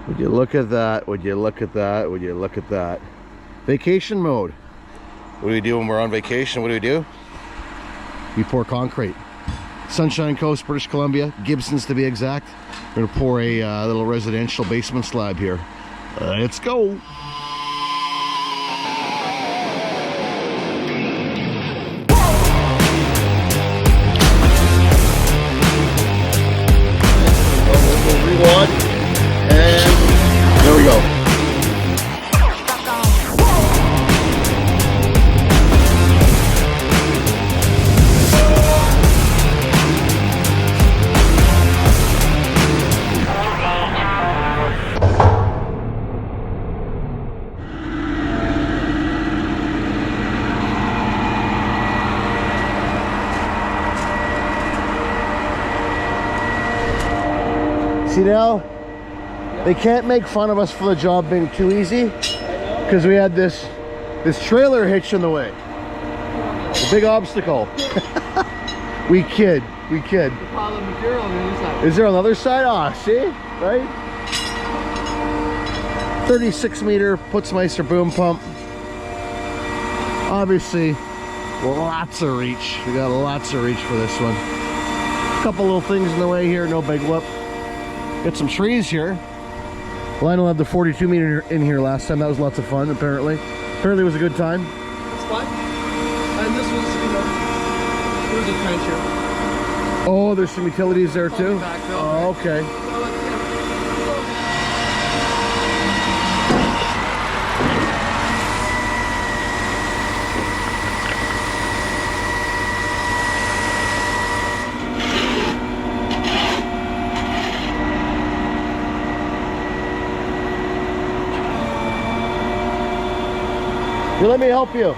Would you look at that? Would you look at that? Would you look at that? Vacation mode. What do we do when we're on vacation? What do? We pour concrete. Sunshine Coast, British Columbia, Gibsons to be exact. We're gonna pour a little residential basement slab here. Let's go. Rewind, and there we go. See now, they can't make fun of us for the job being too easy because we had this trailer hitch in the way. A big obstacle. We kid. The pile of material on the other side. Is there on the other side? Ah, see? Right? 36 meter Putzmeister boom pump. Obviously, lots of reach. We got lots of reach for this one. A couple little things in the way here, no big whoop. Got some trees here. Lionel had the 42 meter in here last time. That was lots of fun, apparently. Apparently it was a good time. It's fun. And this was, there was a trench here. Oh, there's some utilities there too? Oh, okay. Here, let me help you.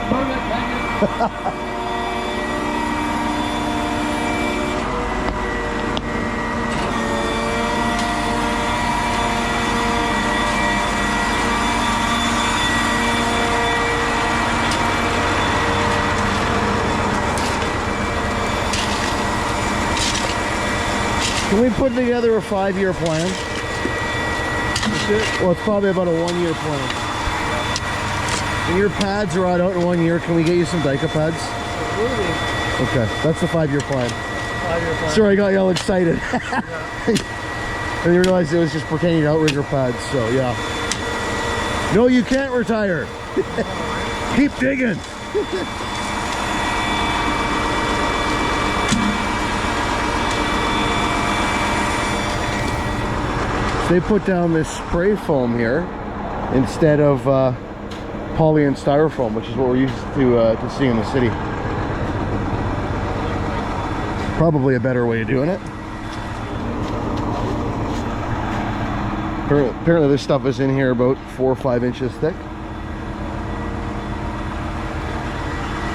Perfect, thank you. Can we put together a 5-year plan? Well, it's probably about a 1-year plan. And your pads are out in 1 year. Can we get you some Dyka pads? Absolutely. Okay, that's the 5-year plan. 5-year plan. Sorry, I got you all excited. Yeah. And you realized it was just pertaining to Outrigger pads, so yeah. No, you can't retire. Keep digging. They put down this spray foam here instead of poly and styrofoam, which is what we're used to seeing in the city. Probably a better way of doing it. Apparently this stuff is in here about 4 or 5 inches thick.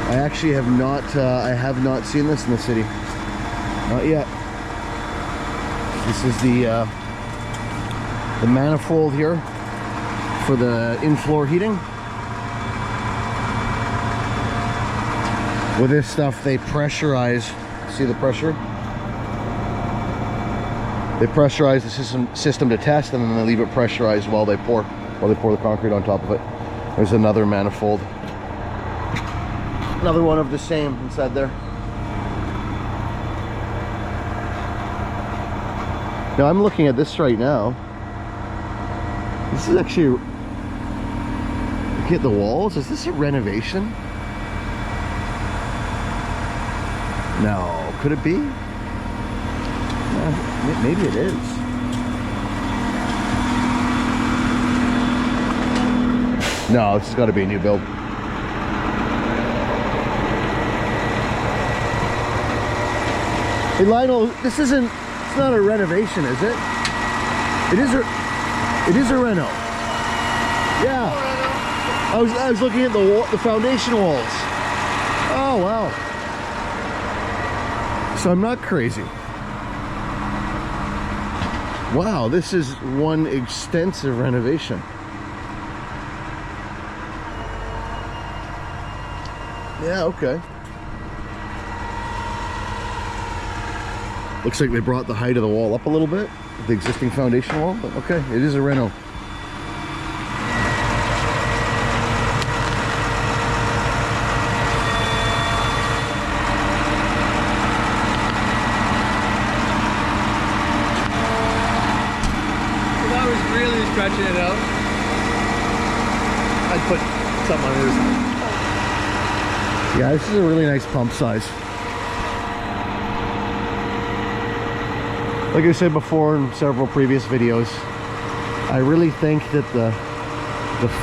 I actually have not seen this in the city. Not yet. This is the manifold here for the in-floor heating. With this stuff, they pressurize. See the pressure? They pressurize the system to test, and then they leave it pressurized while they pour the concrete on top of it. There's another manifold. Another one of the same inside there. Now I'm looking at this right now. This is actually, look at the walls. Is this a renovation? No, could it be? Maybe it is. No, this has got to be a new build. Hey Lionel, this isn't, it's not a renovation, is it? It is a reno. Yeah. I was looking at the foundation walls. Oh wow. So I'm not crazy. Wow, this is one extensive renovation. Yeah, okay. Looks like they brought the height of the wall up a little bit, the existing foundation wall, but okay, it is a reno. If I was really stretching it out, I'd put something on the other side. Yeah, this is a really nice pump size. Like I said before in several previous videos, I really think that the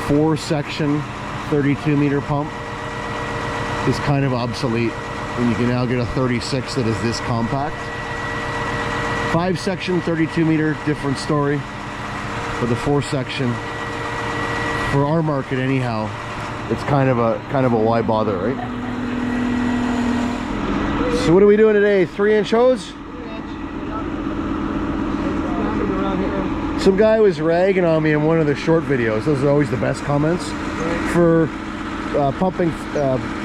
4-section 32-meter pump is kind of obsolete when you can now get a 36 that is this compact. 5-section 32-meter, different story, but the 4-section, for our market anyhow, it's kind of a why bother, right? So what are we doing today? 3-inch hose? Some guy was ragging on me in one of the short videos. Those are always the best comments for pumping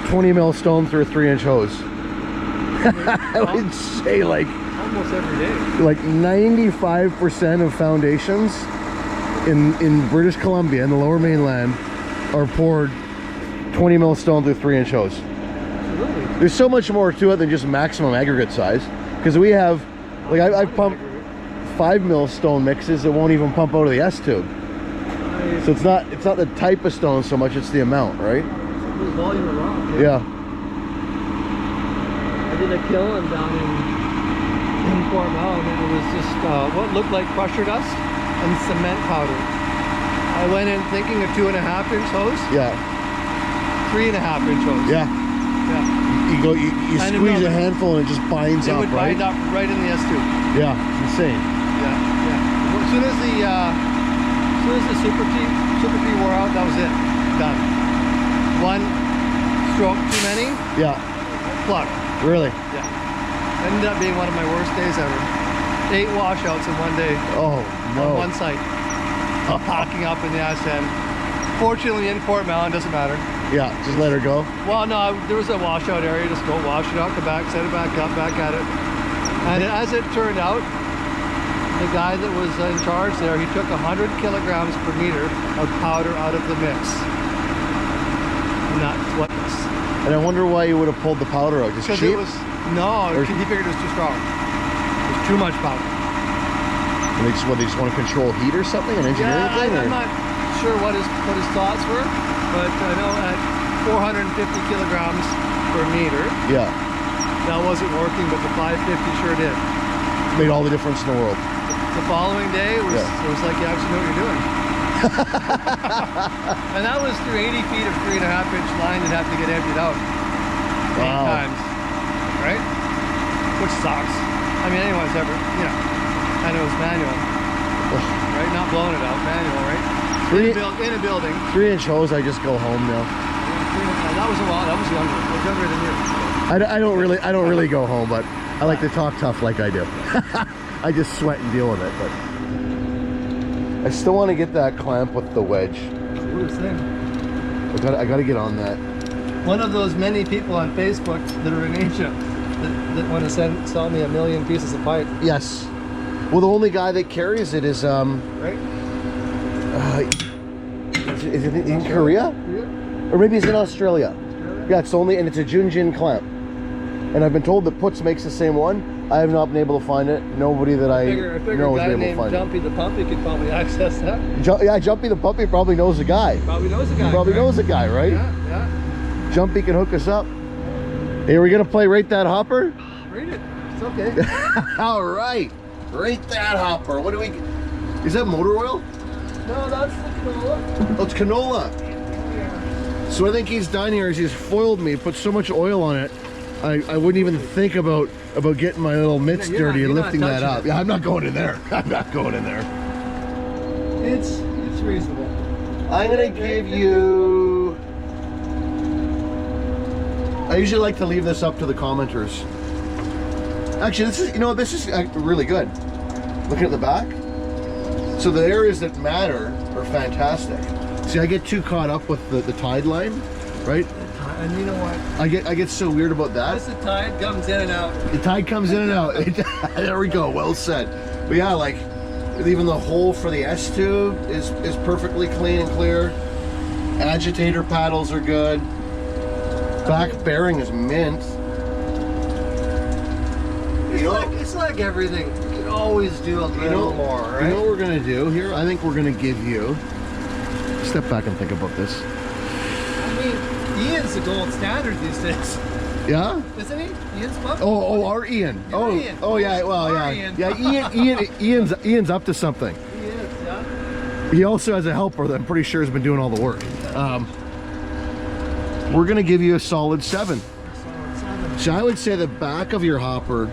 20 mil stone through a 3-inch hose. I would say like almost every day. Like 95% of foundations in British Columbia and the Lower Mainland are poured 20 mil stone through 3-inch hose. Really? There's so much more to it than just maximum aggregate size, because we have, like, I've pumped 5 mil stone mixes that won't even pump out of the S tube. So it's not the type of stone so much, it's the amount, right? The volume of rock. Yeah. I did a kiln down in Fort Mount, and it was just what looked like crusher dust and cement powder. I went in thinking a 2.5-inch hose. Yeah. 3.5-inch hose. Yeah. Yeah. You squeeze a handful and it just binds it up, would right? bind up right in the S tube. Yeah, it's insane. Yeah, yeah. As soon as the super T wore out, that was it. Done. One stroke too many. Yeah. Plug. Really? Yeah. Ended up being one of my worst days ever. 8 washouts in one day. Oh no. On one site. Packing up in the S10. Fortunately, in Fort Mount, doesn't matter. Yeah, just let her go. Well, no, there was a washout area. Just go wash it out, come back, set it back up, back at it. And as it turned out, the guy that was in charge there, he took 100 kilograms per meter of powder out of the mix. And that's what was. And I wonder why you would have pulled the powder out. Just cheap? It was, no, he figured it was too strong. It was too much powder. And they just want to control heat or something, an engineering thing? I'm not sure what his thoughts were, but I know at 450 kilograms per meter, yeah, that wasn't working, but the 550 sure did. Made all the difference in the world. The following day, it was like you actually know what you're doing. And that was through 80 feet of 3.5-inch line that had to get emptied out 8 times, right? Which sucks. I mean, anyone's ever, and it was manual, right? Not blowing it out, manual, right? In a building. 3-inch hose, I just go home now. That was a while. That was younger. I was younger than you. I don't really go home, but I like to talk tough like I do. I just sweat and deal with it, but I still want to get that clamp with the wedge. What was that? I gotta get on that. One of those many people on Facebook that are in Asia that want to sell me 1 million pieces of pipe. Yes. Well, the only guy that carries it is right? Is it in Korea? Or maybe it's in Australia. Yeah, it's only, and it's a Junjin clamp. And I've been told that Putz makes the same one. I have not been able to find it. Nobody that I know has been able to find it. Jumpy the Pumpy could probably access that. Yeah, Jumpy the Puppy probably knows the guy. Probably knows the guy. Probably knows the guy, right? Yeah. Jumpy can hook us up. Hey, are we gonna play Rate That Hopper? Rate it. It's okay. All right. Rate That Hopper. What do we? Is that motor oil? No, that's the canola. Oh, it's canola. Yeah. So what I think he's done here is he's foiled me, put so much oil on it, I wouldn't even think about getting my little mitts dirty and lifting that up. Yeah, I'm not going in there. I'm not going in there. It's reasonable. I'm gonna give you. I usually like to leave this up to the commenters. Actually, this is really good. Looking at the back. So the areas that matter are fantastic. See, I get too caught up with the tide line, right? And you know what? I get so weird about that. As the tide comes in and out. The tide comes in and out. There we go. Well said. But yeah, like even the hole for the S tube is perfectly clean and clear. Agitator paddles are good. Back bearing is mint. It's like everything. You can always do a little more, right? You know what we're gonna do here? I think we're gonna give you. Step back and think about this. I mean, Ian's the gold standard these days. Yeah? Isn't he? Ian's pup? Oh, our Ian. Ian. Oh, yeah. Well, Our yeah. Ian. Yeah, Ian's up to something. He is, yeah. He also has a helper that I'm pretty sure has been doing all the work. We're gonna give you a solid 7. So I would say the back of your hopper,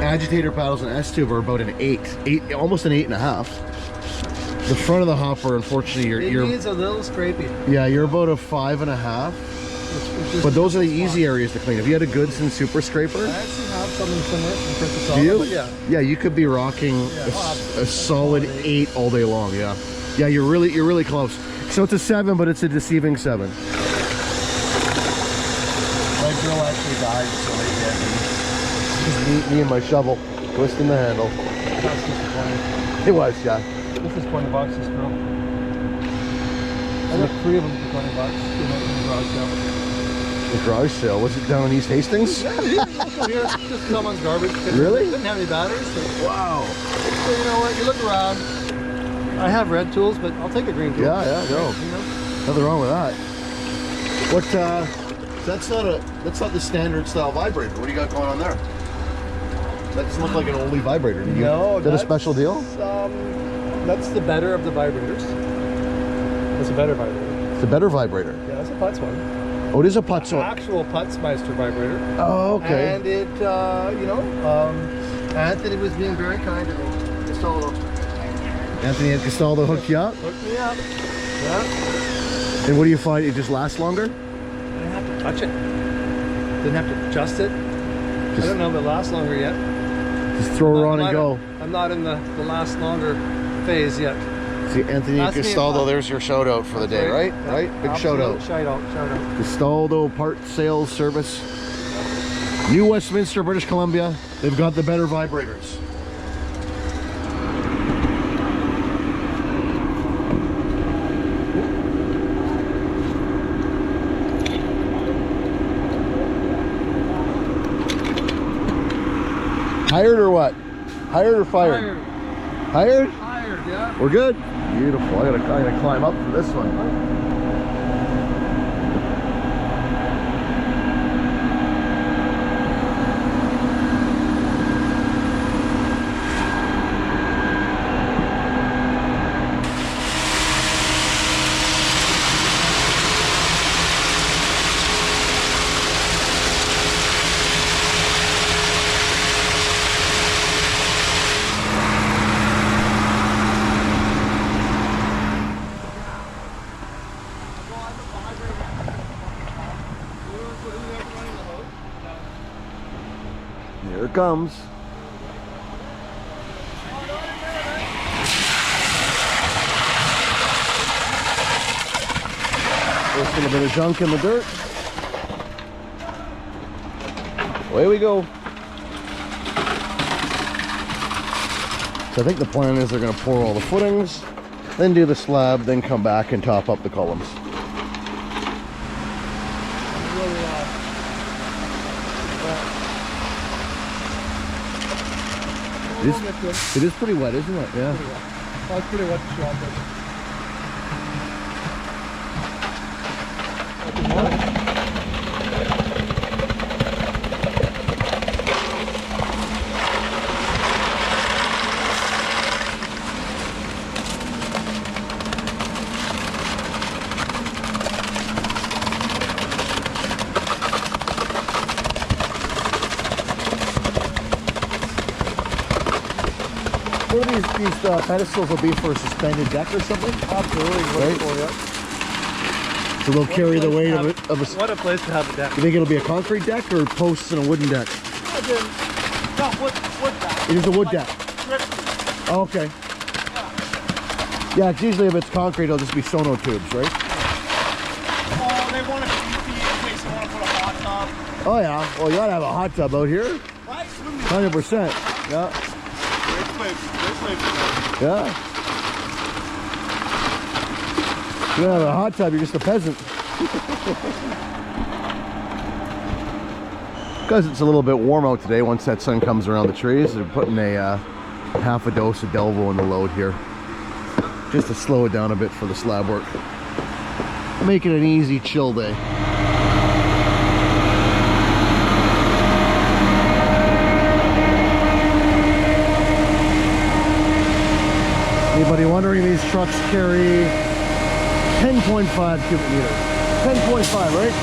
agitator paddles and S tube are about an 8, almost an 8.5. The front of the hopper, unfortunately, It needs a little scraping. yeah, you're about a 5.5. But those are the easy areas to clean. If you had a Goodson Super Scraper, I actually have something similar from Princess do you? but yeah. Yeah, you could be rocking a solid 8 all day long. Yeah, yeah, you're really close. So it's a 7, but it's a deceiving 7. My girl actually died, so Me and my shovel twisting the handle. that's disappointing. It was, yeah. This is $20, this girl. I got 3 of them for $20 in the garage sale. The garage sale, was it down in East Hastings? Yeah, here, just someone's garbage. Really? Didn't have any batteries. So, Wow. so you know what? You look around. I have red tools, but I'll take a green tool. Yeah, no. You know? Nothing wrong with that. What, that's not the standard style vibrator. What do you got going on there? That doesn't look like an oldie vibrator. No, is that a special deal? That's the better of the vibrators. It's a better vibrator. It's a better vibrator. Yeah, that's a Putz one. Oh, it is a Putz one. Actual Putzmeister vibrator. Oh, okay. And it, you know, Anthony was being very kind to me. Castaldo. Anthony Castaldo hooked you up? Hooked me up. Yeah. And what do you find? It just lasts longer? I didn't have to touch it. Didn't have to adjust it. I don't know if it lasts longer yet. Just throw her on and go. I'm not in the last longer phase yet. See, Anthony Castaldo, there's your shout out for the day, right? Yeah, Right? Big shout out. Shout out. Castaldo Part Sales Service. New Westminster, British Columbia. They've got the better vibrators. Hired or what? Hired or fired? Hired? Hired, yeah. We're good? Beautiful. I gotta climb up for this one. Here it comes. Just a little bit of junk in the dirt. Away we go. So I think the plan is they're going to pour all the footings, then do the slab, then come back and top up the columns. It is pretty wet, isn't it? Yeah. Well, it's pretty wet to show up there. What are these pedestals will be for a suspended deck or something? Absolutely. Right? So they'll carry the weight of a... What a place to have a deck. You think it'll be a concrete deck or posts and a wooden deck? No, wood deck. It is a wood deck. Oh, okay. Yeah, it's usually if it's concrete, it'll just be sono tubes, right? Oh, they want to Oh yeah, well you gotta have a hot tub out here. 100%. Yeah. Yeah. You don't have a hot tub, you're just a peasant. Because it's a little bit warm out today, once that sun comes around the trees, they're putting a half a dose of Delvo in the load here. Just to slow it down a bit for the slab work. Make it an easy chill day. Anybody wondering, these trucks carry 10.5 cubic meters. 10.5, right?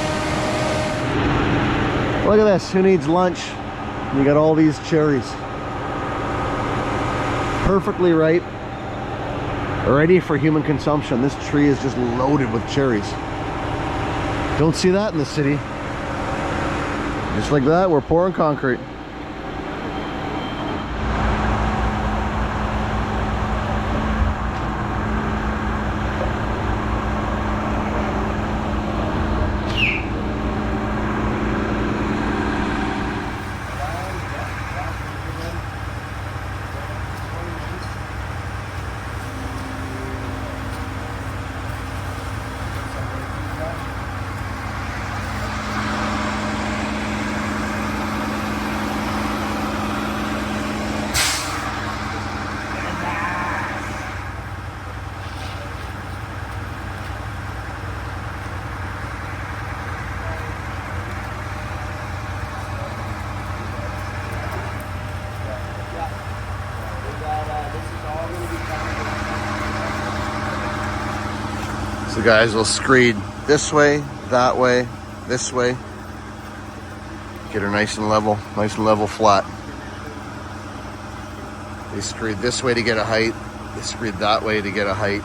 Look at this, who needs lunch? You got all these cherries. Perfectly ripe. Ready for human consumption. This tree is just loaded with cherries. Don't see that in the city. Just like that, we're pouring concrete. So guys, we'll screed this way, that way, this way. Get her nice and level flat. They screed this way to get a height. They screed that way to get a height.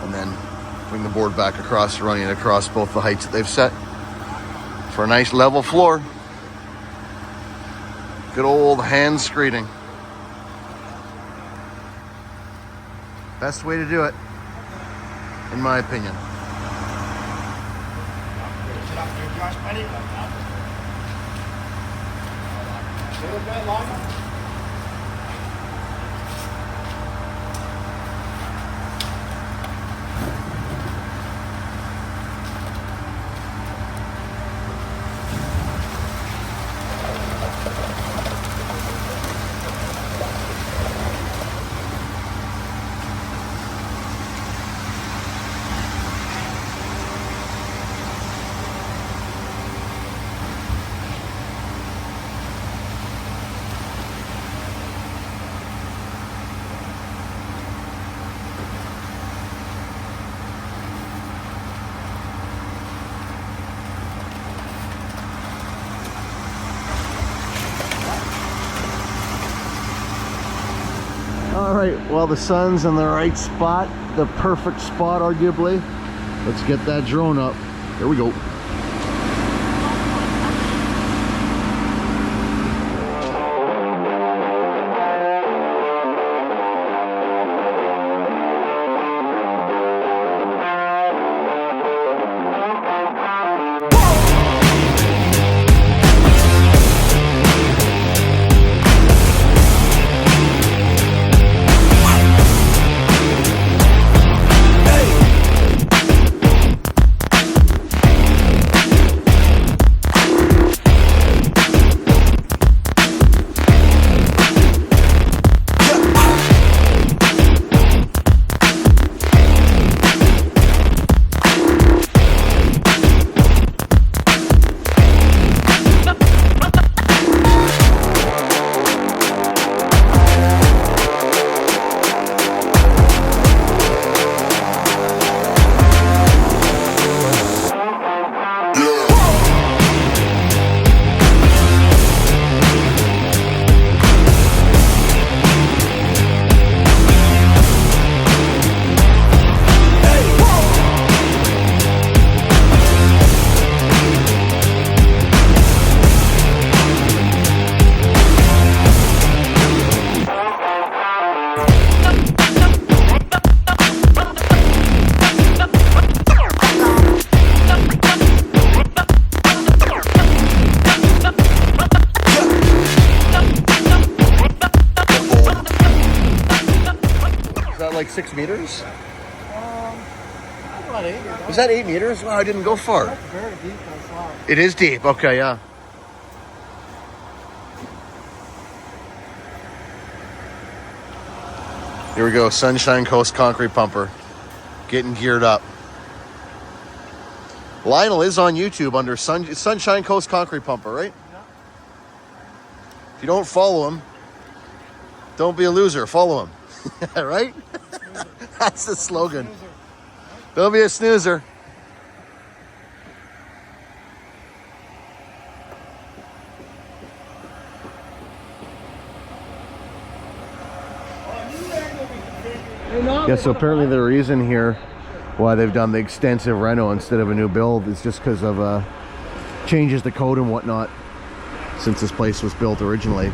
And then bring the board back across, running it across both the heights that they've set for a nice level floor. Good old hand screeding. Best way to do it, in my opinion. All right, well, the sun's in the right spot, the perfect spot, arguably. Let's get that drone up. Here we go. like 6 meters? About 8. Was that 8 meters? Wow, I didn't go far. That's very deep on slab. It is deep. Okay, yeah. Here we go, Sunshine Coast concrete pumper. Getting geared up. Lionel is on YouTube under Sunshine Coast concrete pumper, right? Yeah. If you don't follow him, don't be a loser, follow him. Right? That's the slogan. Snoozer. Don't be a snoozer. Yeah, so apparently the reason here why they've done the extensive reno instead of a new build is just because of changes to code and whatnot. Since this place was built originally,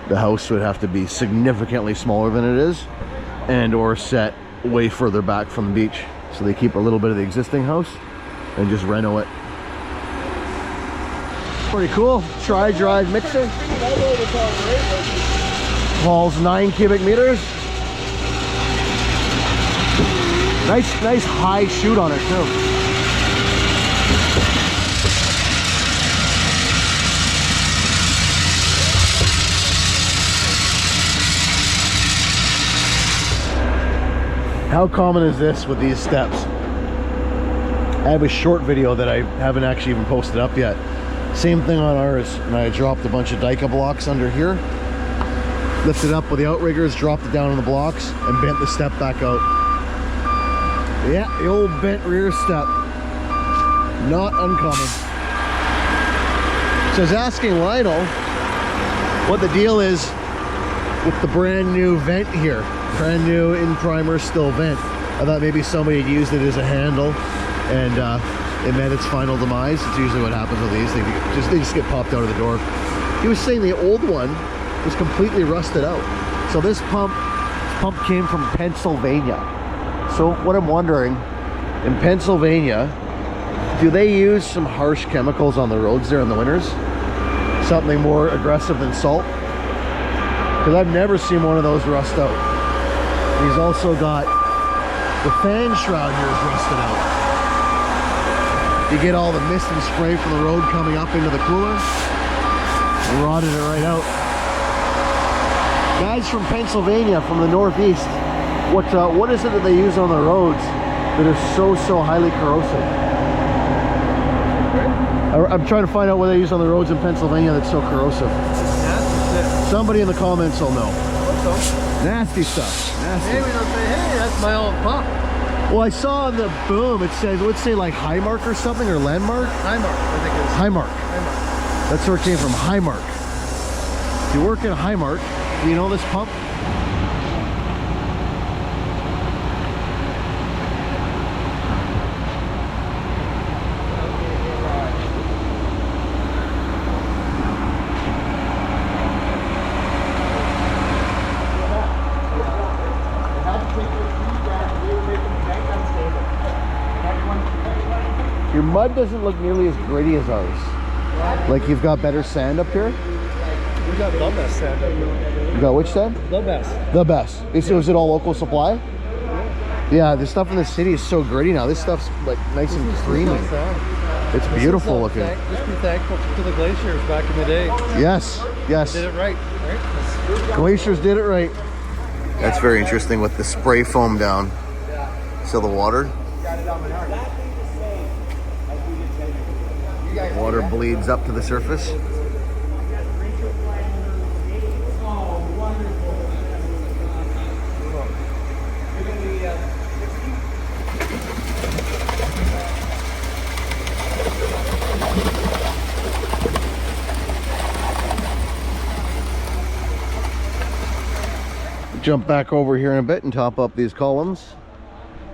the house would have to be significantly smaller than it is and or set way further back from the beach. So they keep a little bit of the existing house and just reno it. Pretty cool. Tri-drive mixer. Hauls 9 cubic meters. Nice high shoot on it too. How common is this with these steps? I have a short video that I haven't actually even posted up yet. Same thing on ours, and I dropped a bunch of Dyka blocks under here, lifted up with the outriggers, dropped it down on the blocks, and bent the step back out. Yeah, the old bent rear step. Not uncommon. So I was asking Lionel what the deal is with the brand new vent here. Brand new in primer, still vent. I thought maybe somebody had used it as a handle and it met its final demise. It's usually what happens with these. They just get popped out of the door. He was saying the old one was completely rusted out. So this pump came from Pennsylvania. So what I'm wondering, in Pennsylvania, do they use some harsh chemicals on the roads there in the winters? Something more aggressive than salt? Because I've never seen one of those rust out. He's also got the fan shroud here is rusted out. You get all the mist and spray from the road coming up into the cooler. It rotted it right out. Guys from Pennsylvania, from the Northeast, what is it that they use on the roads that is so highly corrosive? I'm trying to find out what they use on the roads in Pennsylvania that's so corrosive. Somebody in the comments will know. Nasty stuff. Nasty. Maybe they'll say, hey, that's my old pump. Well, I saw on the boom, it says, it would say like Highmark or something, or Landmark? Highmark, I think it is. Highmark. Highmark. That's where it came from, Highmark. If you work in Highmark, do you know this pump? Your mud doesn't look nearly as gritty as ours. Like you've got better sand up here? We got the best sand up here. You got which sand? The best. The best. Is it all local supply? Yeah, the stuff in the city is so gritty now. This stuff's like nice and creamy. It's beautiful looking. Just be thankful to the glaciers back in the day. Yes, yes. They did it right, right? Glaciers did it right. That's very interesting with the spray foam down. So the water bleeds up to the surface. Jump back over here in a bit and top up these columns.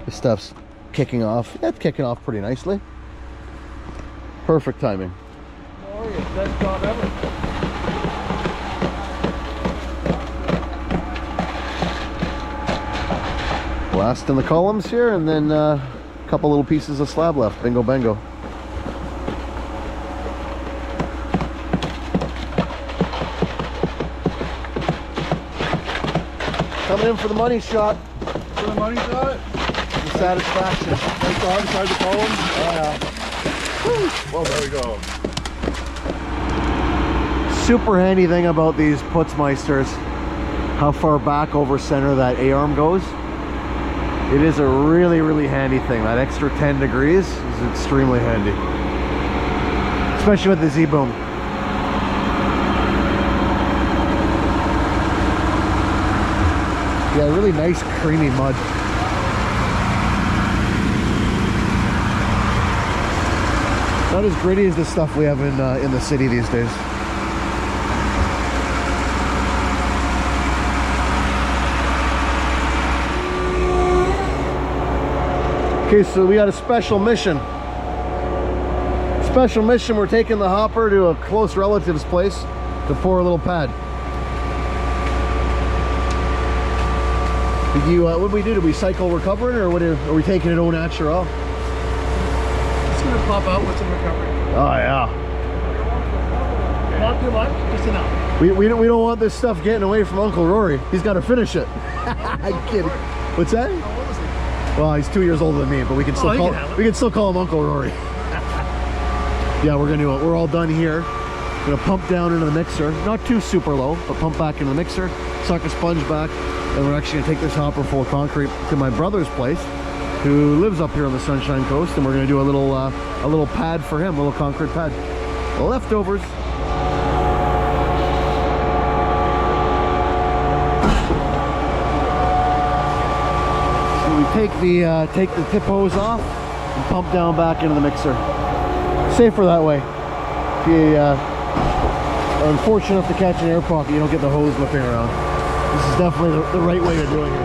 This stuff's kicking off. Yeah, it's kicking off pretty nicely. Perfect timing. Best job ever. Blasting the columns here, and then a couple little pieces of slab left. Bingo bango. Coming in for the money shot. for the money shot? The satisfaction. That's all inside the column? Well, there we go. Super handy thing about these Putzmeisters, how far back over center that A-arm goes. It is a really, really handy thing. That extra 10 degrees is extremely handy. Especially with the Z-boom. Yeah, really nice creamy mud. Not as gritty as the stuff we have in the city these days. Okay, so we got a special mission. Special mission, we're taking the hopper to a close relative's place to pour a little pad. Did you, what did we do? Did we cycle recovering, or what are we taking it au natural? It's gonna pop out with some recovery. Oh yeah. Not too much, just enough. We don't want this stuff getting away from Uncle Rory. He's got to finish it. I'm kidding. What's that? How old is he? Well, he's 2 years older than me, but we can still call him Uncle Rory. Yeah, we're all done here. Gonna pump down into the mixer, not too super low, but pump back into the mixer, suck a sponge back, and we're actually gonna take this hopper full of concrete to my brother's place, who lives up here on the Sunshine Coast, and we're gonna do a little pad for him, a little concrete pad. Leftovers. We take the tip hose off and pump down back into the mixer. Safer that way. If you are unfortunate enough to catch an air pocket, you don't get the hose whipping around. This is definitely the right way of doing it.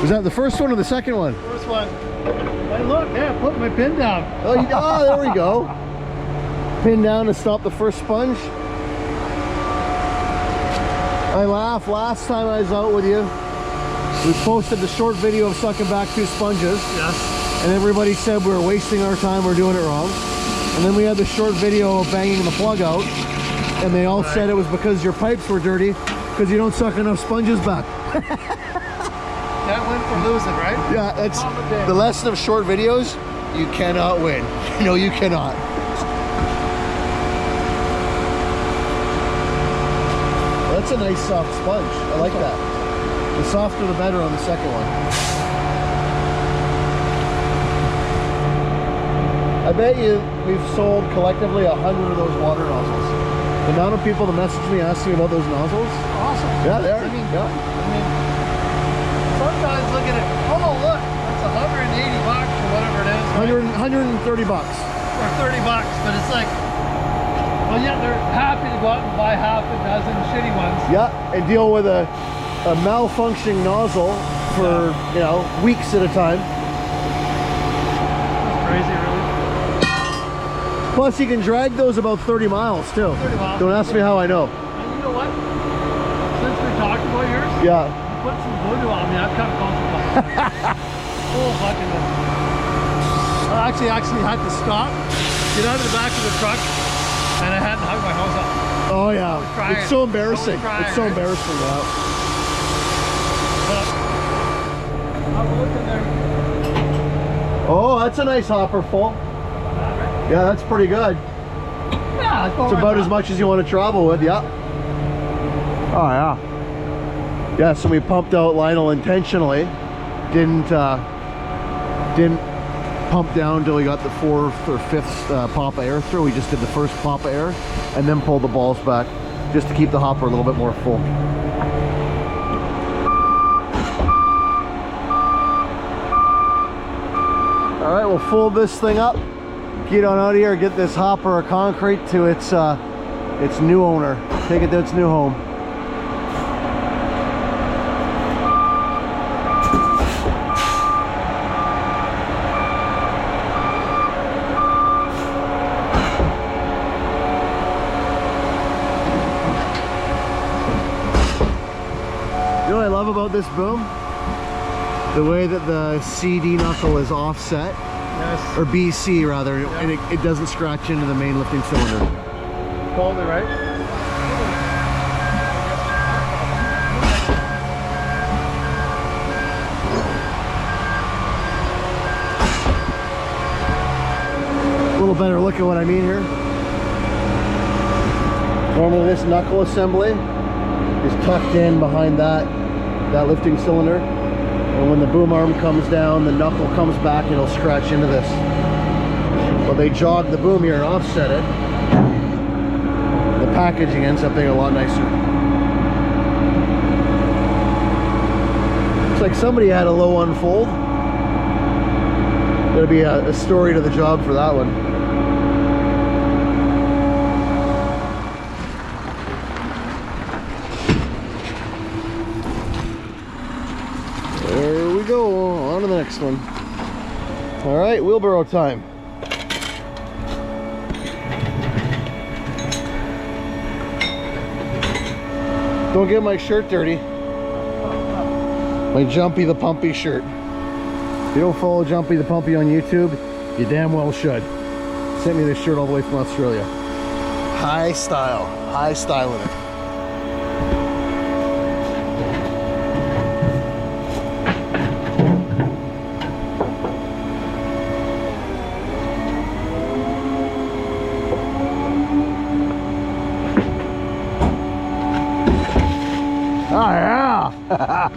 Was that the first one or the second one? First one. Hey, look, yeah, put my pin down. Oh, there we go. Pin down to stop the first sponge. I laughed last time I was out with you. We posted the short video of sucking back 2 sponges. Yes. And everybody said we were wasting our time, we're doing it wrong. And then we had the short video of banging the plug out. And they all said it was because your pipes were dirty, because you don't suck enough sponges back. That win for losing, right? Yeah, that's the lesson of short videos. You cannot win. No, you cannot. That's a nice soft sponge. I like that. The softer the better on the second one. I bet you we've sold collectively 100 of those water nozzles. The amount of people that message me asking about those nozzles. Awesome. Yeah, they are. I mean, sometimes look at it. Oh, look, that's 180 bucks or whatever it is. Right? 130 bucks. Or 30 bucks, but it's like, well, yeah, they're happy to go out and buy half a dozen shitty ones. Yeah, and deal with a malfunctioning nozzle for, you know, weeks at a time. That's crazy, really. Plus, you can drag those about 30 miles, too. 30 miles. Don't ask me how I know. And you know what? Since we talked about yours, Yeah. put some voodoo on me. I've come comfortable. Full fucking it. I actually had to stop, get out of the back of the truck, and I had to hug my hose up. Oh yeah, crying. it's so embarrassing. Crying, It's so right? embarrassing. Yeah. I'm looking there. Oh, that's a nice hopper full. Yeah, that's pretty good. Yeah, It's about as much as you want to travel with. Yeah. Oh yeah. Yeah, so we pumped out Lionel intentionally. Didn't pump down until we got the 4th or 5th pop of air through. We just did the first pop of air and then pulled the balls back just to keep the hopper a little bit more full. All right, we'll fold this thing up, get on out of here, get this hopper of concrete to its new owner. Take it to its new home. love about this boom? The way that the CD knuckle is offset, Yes. or BC rather, Yeah. and it doesn't scratch into the main lifting cylinder. Totally right. A little better look at what I mean here. Normally this knuckle assembly is tucked in behind that lifting cylinder. And when the boom arm comes down, the knuckle comes back and it'll scratch into this. But they jog the boom here and offset it. The packaging ends up being a lot nicer. Looks like somebody had a low unfold. There'll be a story to the job for that one. There we go, on to the next one. All right, wheelbarrow time. Don't get my shirt dirty. My Jumpy the Pumpy shirt. If you don't follow Jumpy the Pumpy on YouTube, you damn well should. Sent me this shirt all the way from Australia. High style in it. Oh yeah!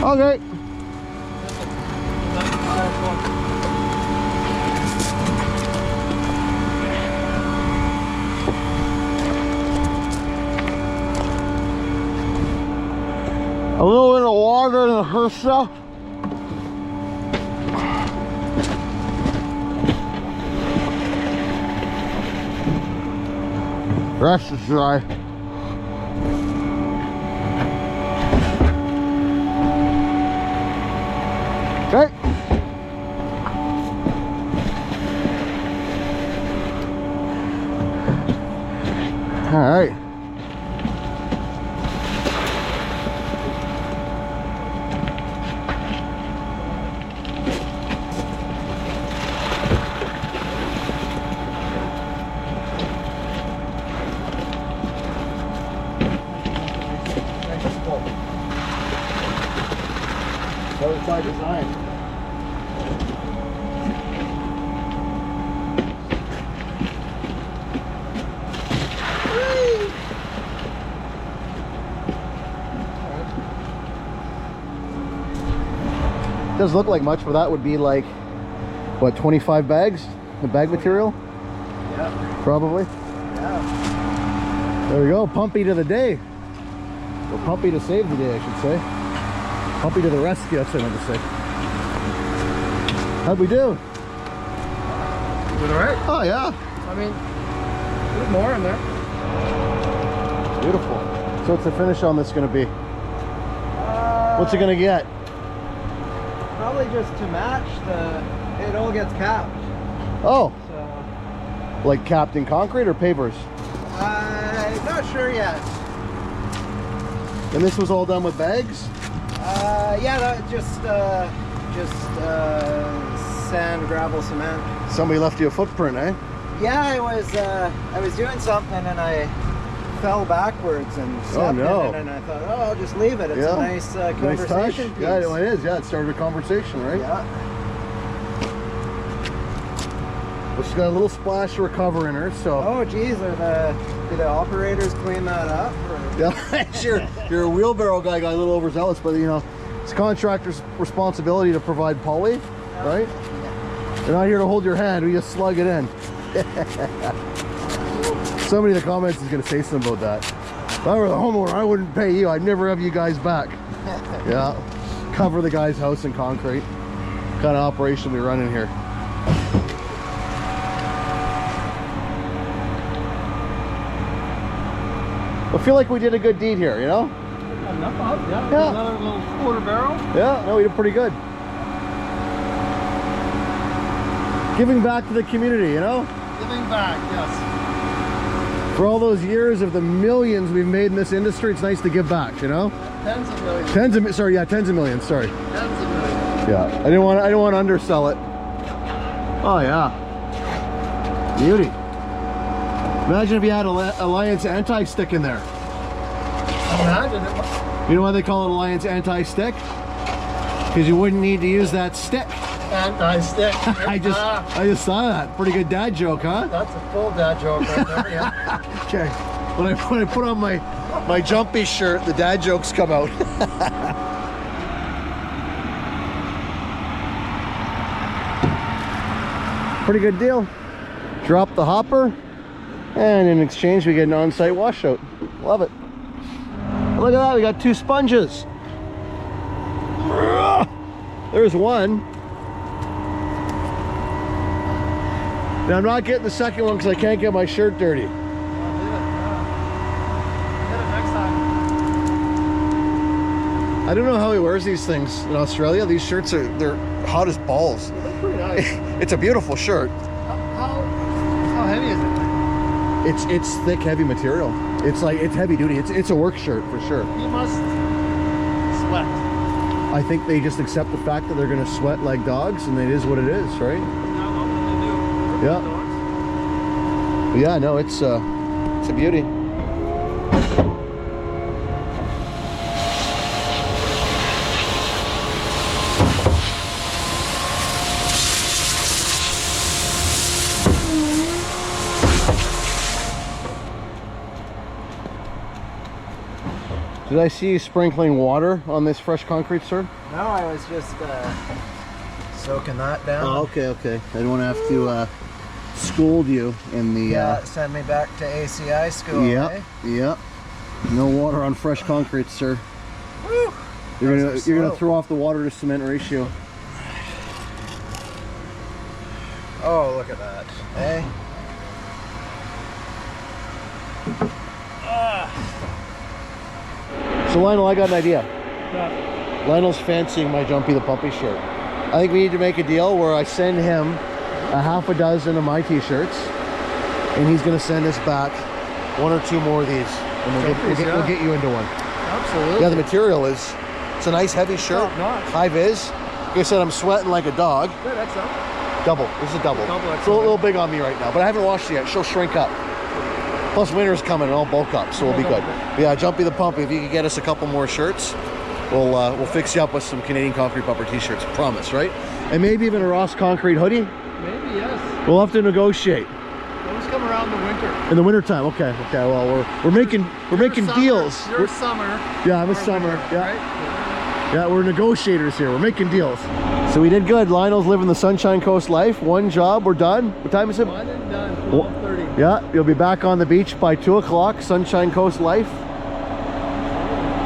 Okay. A little bit of water in the HRSA. Rest is dry. Okay. All right. That was by design. Doesn't look like much, but that would be like, what, 25 bags? The bag material? Yeah. Probably. Yeah. There we go, pumpy to the day. Or pumpy to save the day, I should say. Pumpy to the rescue, that's what I meant to say. How'd we do? Doing all right? Oh yeah. I mean, there's more in there. Beautiful. So what's the finish on this gonna be? What's it gonna get? Probably just to match it all gets capped. Oh, So, like capped in concrete or pavers? I'm not sure yet. And this was all done with bags? Yeah, that just sand, gravel, cement. Somebody left you a footprint, eh? Yeah, I was doing something and I fell backwards and stepped no. in it, and I thought, oh, I'll just leave it. It's Yeah. a nice Nice touch. conversation piece. Yeah, it is. Yeah, it started a conversation, right? Yeah. Well, she's got a little splash of recover in her, so. Oh, geez, do the operators clean that up? Or? Yeah, sure. You're a wheelbarrow guy, got a little overzealous, but you know, it's contractor's responsibility to provide poly, right? We're not here to hold your hand, we just slug it in. Somebody in the comments is going to say something about that. If I were the homeowner, I wouldn't pay you. I'd never have you guys back. Yeah. Cover the guy's house in concrete. What kind of operation we run in here. I feel like we did a good deed here, you know? Enough of, yeah. Yeah. Another little quarter barrel. Yeah, no, we did pretty good. Giving back to the community, you know? Giving back, yes. For all those years of the millions we've made in this industry, it's nice to give back, you know? Tens of millions. Tens of millions, sorry. Tens of millions. Yeah, I didn't want to undersell it. Oh yeah. Beauty. Imagine if you had Alliance anti-stick in there. Imagine it. You know why they call it Alliance anti-stick? Because you wouldn't need to use that stick. Anti-stick. I just saw that. Pretty good dad joke, huh? That's a full dad joke right there, yeah. Okay. When I put on my jumpy shirt, the dad jokes come out. Pretty good deal. Drop the hopper, and in exchange we get an on-site washout. Love it. Look at that, we got 2 sponges. There's one. Now I'm not getting the second one because I can't get my shirt dirty. I'll leave it. Get it next time. I don't know how he wears these things in Australia. These shirts they're hot as balls. They look pretty nice. It's a beautiful shirt. How heavy is it? It's thick, heavy material. It's heavy duty. It's a work shirt for sure. You must sweat. I think they just accept the fact that they're gonna sweat like dogs, and it is what it is, right? Yeah. But yeah, no, it's a beauty. Did I see you sprinkling water on this fresh concrete, sir? No, I was just soaking that down. Oh, okay. I didn't want to have to scold you in the... Yeah, send me back to ACI school, eh? Yeah. No water on fresh concrete, sir. Woo! You're gonna throw off the water to cement ratio. Oh, look at that, eh? So Lionel, I got an idea. Yeah. Lionel's fancying my Jumpy the Pumpy shirt. I think we need to make a deal where I send him a half a dozen of my t-shirts, and he's gonna send us back 1 or 2 more of these, and we'll get you into one. Absolutely. Yeah, the material it's a nice heavy shirt, Top-notch. high vis. Like I said, I'm sweating like a dog. Good, XL. Double. This is a double. Double It's a little big on me right now, but I haven't washed it yet. She'll shrink up. Plus winter's coming and I'll bulk up, so we'll be good. But yeah, Jumpy the Pumpy, if you could get us a couple more shirts, we'll fix you up with some Canadian Concrete Pumper t-shirts. Promise, right? And maybe even a Ross Concrete hoodie. Maybe, yes. We'll have to negotiate. Those come around in the winter. In the winter time, okay. Well, we're making deals. You're summer. Yeah, I'm a summer. Winter, Yeah. right? Yeah, we're negotiators here. We're making deals. So we did good. Lionel's living the Sunshine Coast life. One job, we're done. What time is it? One and done. 12:30. Yeah, you'll be back on the beach by 2 o'clock. Sunshine Coast life.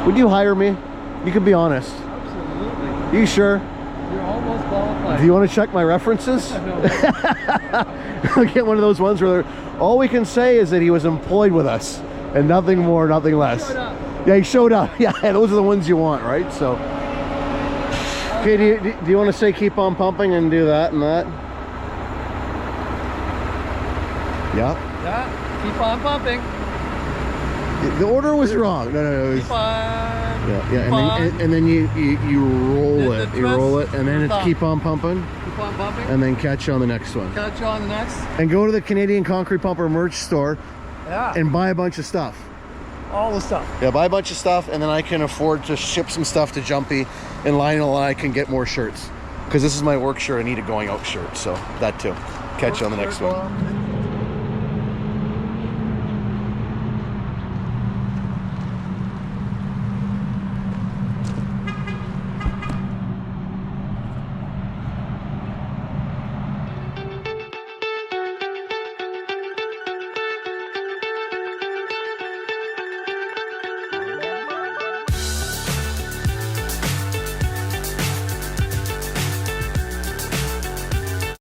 Would you hire me? You can be honest. Absolutely. You sure? You're almost qualified. Do you want to check my references? No. I'll get one of those ones where all we can say is that he was employed with us and nothing more, nothing less. Showed up. Yeah, he showed up. Yeah, those are the ones you want, right? So, okay, do you want to say keep on pumping and do that and that? Yeah. Yeah. Keep on pumping. The order was wrong. No. It was, Keep on. yeah. And then you roll The it. You roll it, and then it's thumb. keep on pumping, Keep on pumping. and then catch you on the next one. Catch you on the next. And go to the Canadian Concrete Pumper merch store Yeah. and buy a bunch of stuff. all the stuff. Yeah, buy a bunch of stuff, and then I can afford to ship some stuff to Jumpy, and Lionel and I can get more shirts. Because this is my work shirt. I need a going out shirt, so that too. Catch you on the next one.